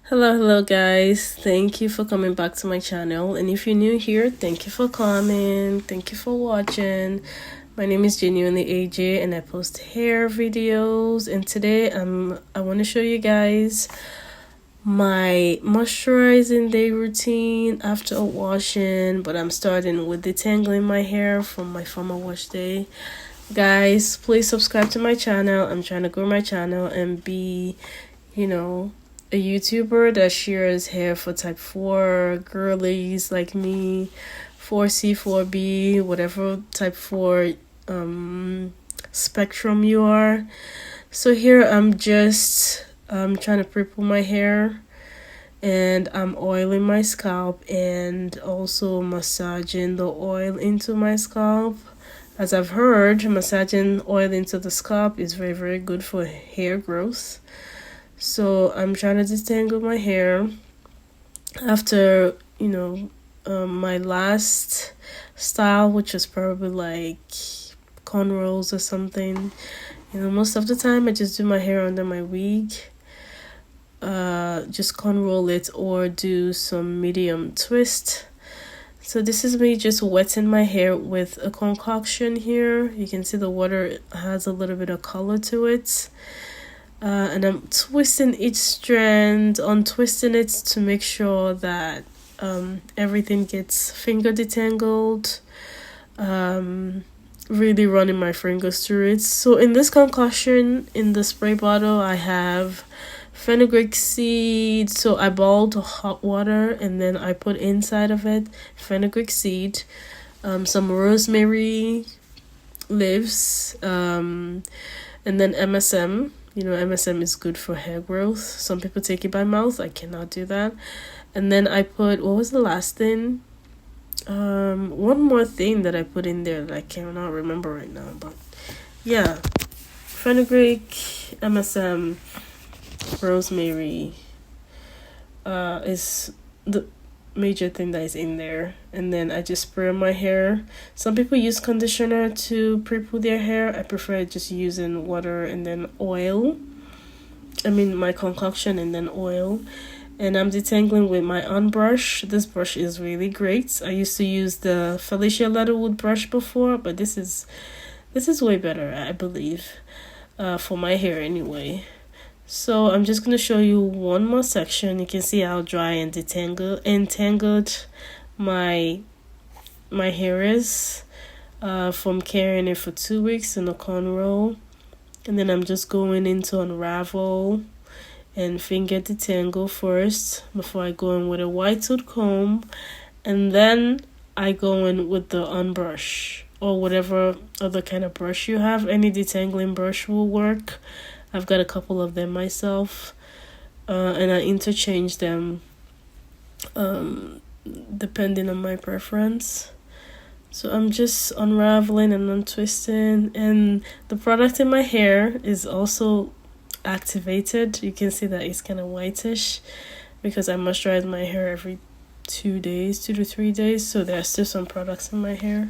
Hello guys. Thank you for coming back to my channel. And if you're new here, thank you for coming. Thank you for watching. My name is Genuinely AJ and I post hair videos. And today I want to show you guys my moisturizing day routine after washing, but I'm starting with detangling my hair from my former wash day. Guys, please subscribe to my channel. I'm trying to grow my channel and be, a YouTuber that shares hair for type 4 girlies like me, 4C, 4B, whatever type 4 spectrum you are. So here I'm just trying to prepare my hair, and I'm oiling my scalp and also massaging the oil into my scalp. As I've heard, massaging oil into the scalp is very good for hair growth. So I'm trying to detangle my hair after, my last style, which was probably like cornrows or something. Most of the time I just do my hair under my wig. Just cornroll it or do some medium twist. So this is me just wetting my hair with a concoction here. You can see the water has a little bit of color to it. And I'm twisting each strand, untwisting it to make sure that everything gets finger detangled. Really running my fingers through it. So in this concoction, in the spray bottle, I have fenugreek seed. So I boiled hot water and then I put inside of it fenugreek seed, some rosemary leaves, and then MSM. MSM is good for hair growth. Some people take it by mouth. I cannot do that. And then I put, what was the last thing? One more thing that I put in there that I cannot remember right now. But yeah, fenugreek, MSM, rosemary is the major thing that is in there. And then I just spray on my hair. Some people use conditioner to pre-poo their hair. I prefer just using water and then oil. My concoction and then oil. And I'm detangling with my brush. This brush is really great. I used to use the Felicia Leatherwood brush before, but this is way better, I believe, for my hair anyway. So I'm just going to show you one more section. You can see how dry and entangled my hair is from carrying it for 2 weeks in a cornrow. And then I'm just going into unravel and finger detangle first before I go in with a white tooth comb. And then I go in with the unbrush or whatever other kind of brush you have. Any detangling brush will work. I've got a couple of them myself, and I interchange them depending on my preference. So I'm just unraveling and untwisting, and the product in my hair is also activated. You can see that it's kind of whitish because I moisturize my hair every 2 to 3 days, so there are still some products in my hair.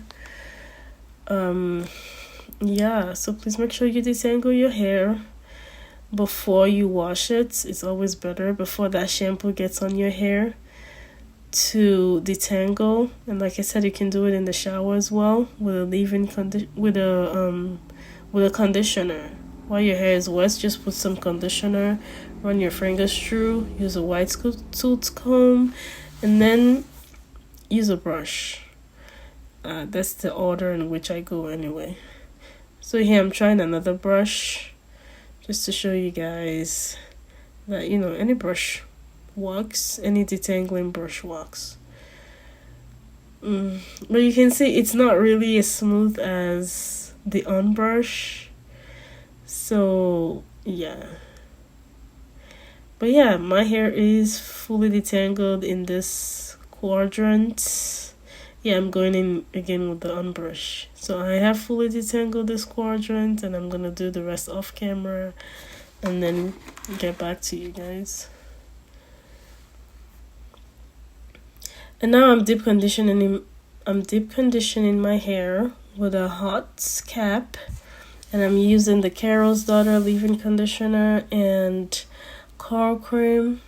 Yeah, so please make sure you detangle your hair before you wash it. It's always better before that shampoo gets on your hair to detangle. And like I said, you can do it in the shower as well with a leave-in with a conditioner. While your hair is wet, just put some conditioner, run your fingers through, use a white tooth comb, and then use a brush. That's the order in which I go anyway. So here I'm trying another brush just to show you guys that, any brush works, any detangling brush works. But you can see it's not really as smooth as the unbrush. So, yeah. But yeah, my hair is fully detangled in this quadrant. Yeah, I'm going in again with the unbrush. So I have fully detangled this quadrant, and I'm going to do the rest off camera and then get back to you guys. And now I'm deep conditioning my hair with a hot cap, and I'm using the Carol's Daughter leave-in conditioner and coral cream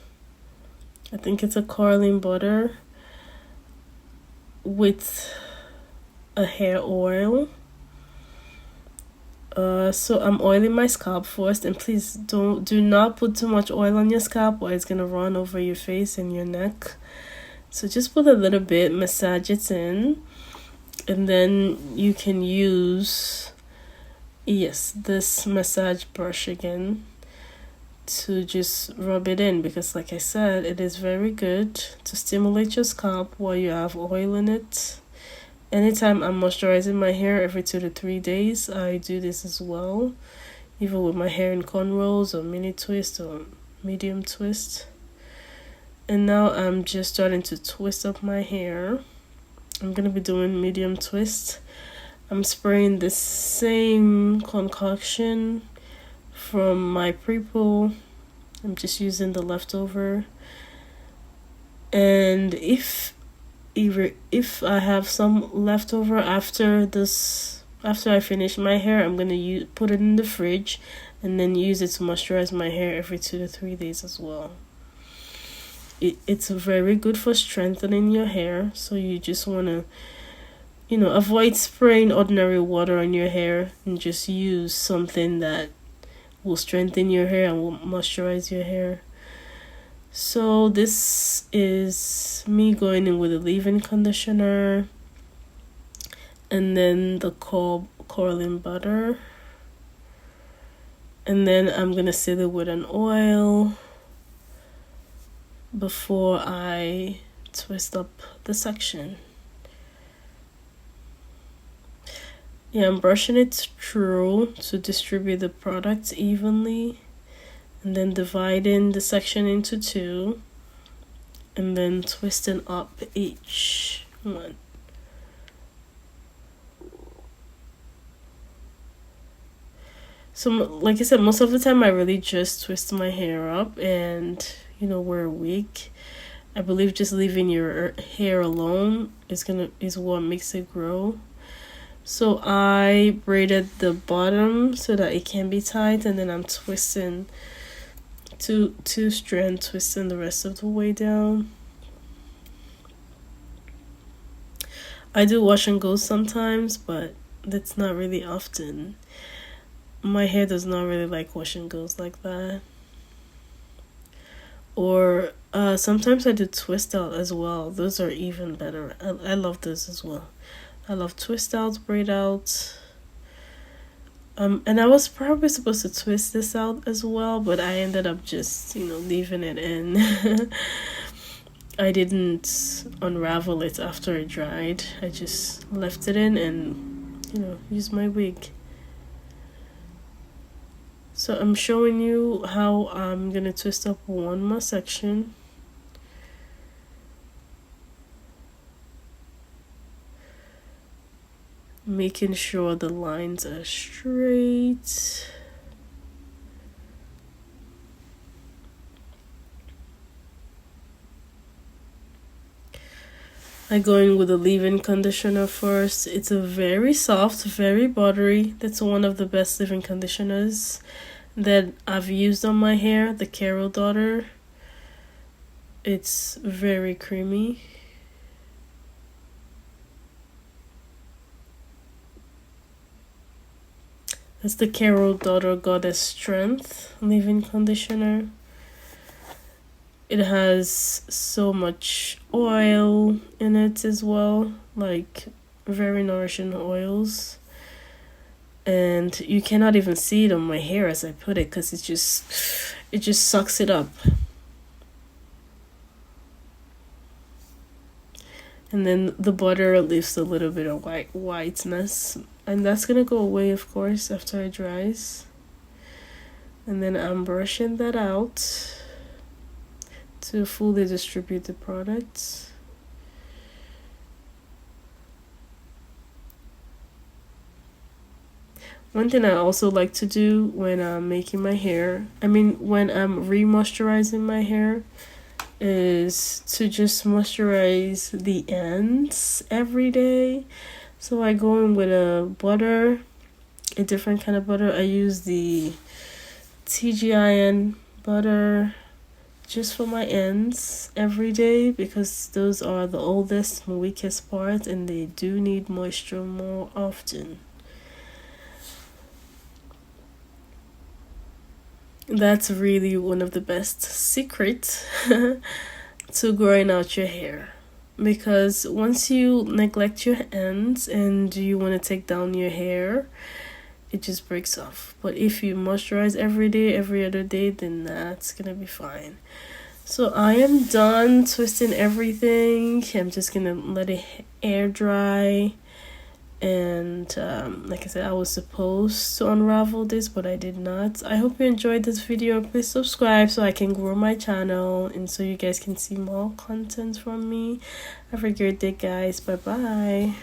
I think it's a coiling butter with a hair oil. So I'm oiling my scalp first, and please do not put too much oil on your scalp or it's gonna run over your face and your neck. So just put a little bit, massage it in, and then you can use, yes, this massage brush again to just rub it in, because like I said, it is very good to stimulate your scalp while you have oil in it. Anytime I'm moisturizing my hair every 2 to 3 days, I do this as well, even with my hair in cornrows or mini twist or medium twist. And now I'm just starting to twist up my hair. I'm gonna be doing medium twist. I'm spraying the same concoction from my pre-poo. I'm just using the leftover. And if I have some leftover after I finish my hair, I'm gonna put it in the fridge and then use it to moisturize my hair every 2 to 3 days as well. It's very good for strengthening your hair, so you just want to, avoid spraying ordinary water on your hair and just use something that will strengthen your hair and will moisturize your hair. So this is me going in with a leave-in conditioner and then the coiling butter, and then I'm gonna seal it with an oil before I twist up the section. Yeah, I'm brushing it through to distribute the product evenly, and then dividing the section into 2, and then twisting up each one. So like I said, most of the time I really just twist my hair up and wear a wig. I believe just leaving your hair alone is what makes it grow. So I braided the bottom so that it can be tight, and then I'm twisting two strand twisting the rest of the way down. I do wash and go sometimes, but that's not really often. My hair does not really like wash and goes like that. Or sometimes I do twist out as well. Those are even better. I love those as well. I love twist outs, braid outs. And I was probably supposed to twist this out as well, but I ended up just, leaving it in. I didn't unravel it after it dried. I just left it in and, used my wig. So I'm showing you how I'm going to twist up one more section. Making sure the lines are straight. I go in with a leave-in conditioner first. It's a very soft, very buttery. That's one of the best leave-in conditioners that I've used on my hair, the Carol Daughter. It's very creamy. It's the Carol Daughter Goddess Strength leave-in conditioner. It has so much oil in it as well, like very nourishing oils. And you cannot even see it on my hair as I put it, because it just sucks it up. And then the butter leaves a little bit of whiteness, and that's gonna go away, of course, after it dries. And then I'm brushing that out to fully distribute the products. One thing I also like to do when I'm making my hair, when I'm re-moisturizing my hair, is to just moisturize the ends every day. So I go in with a different kind of butter. I use the TGIN butter, just for my ends every day, because those are the oldest and weakest parts and they do need moisture more often. That's really one of the best secrets to growing out your hair, because once you neglect your ends and you want to take down your hair, it just breaks off. But if you moisturize every day, every other day, then that's gonna be fine. So I am done twisting everything. I'm just gonna let it air dry. And like I said, I was supposed to unravel this, but I did not. I hope you enjoyed this video. Please subscribe so I can grow my channel and so you guys can see more content from me. Have a great day, guys. Bye bye.